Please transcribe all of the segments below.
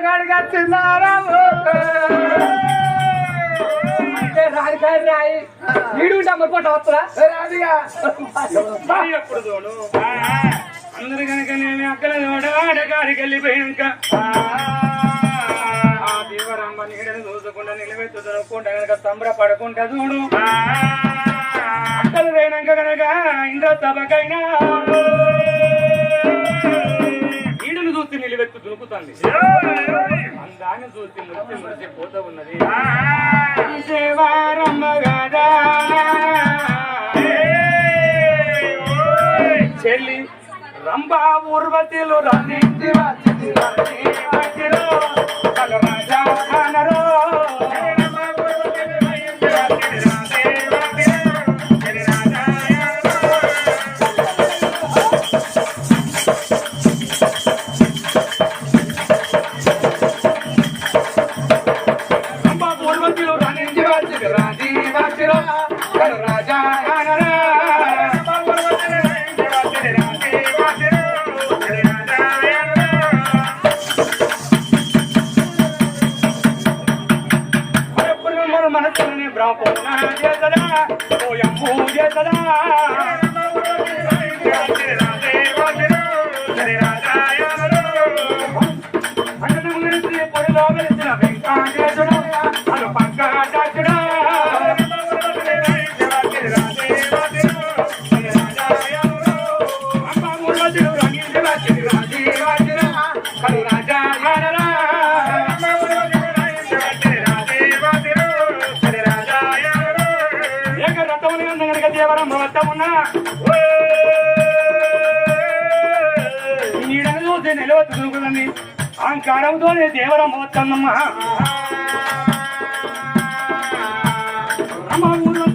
కాడిగా తిన్నారా రాడికాయ రాయి వీడు అమ్మకోట వస్తా రాదిగా ఎప్పుడు చూడు అందరు కనుక నేను అక్కడ ఆడగాడికి వెళ్ళిపోయినాక ఆ దేవరమ్మ నీడను చూసకుండా నిలబెత్తు దొరకకుండా కనుక సంబరపడకుండా చూడు అక్కలు పోయినాక కనుక ఇంద్ర సభకైనా నీడను చూసి నిలబెత్తు దునుకుతుంది అందాన్ని చూసి మురిసి మురిసి పోతూ ఉన్నది దేవరమ్మ గదా చెల్లి రంభా ఊర్వతిలు రన్నింటి రాజా అనరో రంభా ఊర్వతిలు రన్నింటి రాజా అనరో మనసుని బ్రాహ్మణ చేతదా ఓయమ్ము చేతదా పొడిలో వెలిసిన వెంకటేశుడు అను పంకటాక్షుడు అమ్మ రాజా దేవరమ్మ వద్ద ఉన్నా నీడను చూసి నిలవచ్చుకుందని అహంకారంతోనే దేవరమ్మ వద్దమ్మా అమ్మ ఊరు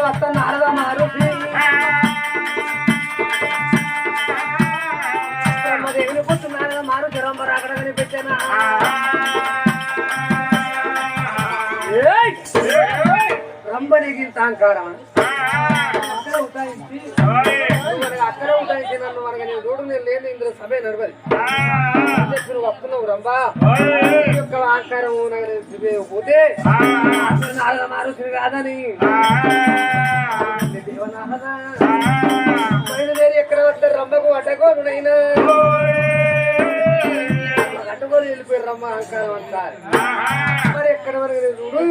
వస్తాను ఆడదా మారు దేవుని కూర్చున్నాను మారు జరంబర అక్కడ కనిపించాను రంబనికి ఇంత అహంకారం అక్కడ ఉటాయించి నన్ను మనకి నేను చూడు నేను లేదు ఇందులో సభే నడవది చెప్పి నువ్వు వస్తున్నావు రంబా యొక్క అహంకారం పోతే మారు కాదని బయలుదేరి ఎక్కడ వస్తారు రమ్మకు అడ్డకోను నైనా అడ్డుకొని వెళ్ళిపోయారు రమ్మ అహంకారం అంటారు మరి ఎక్కడ వరకు చూడు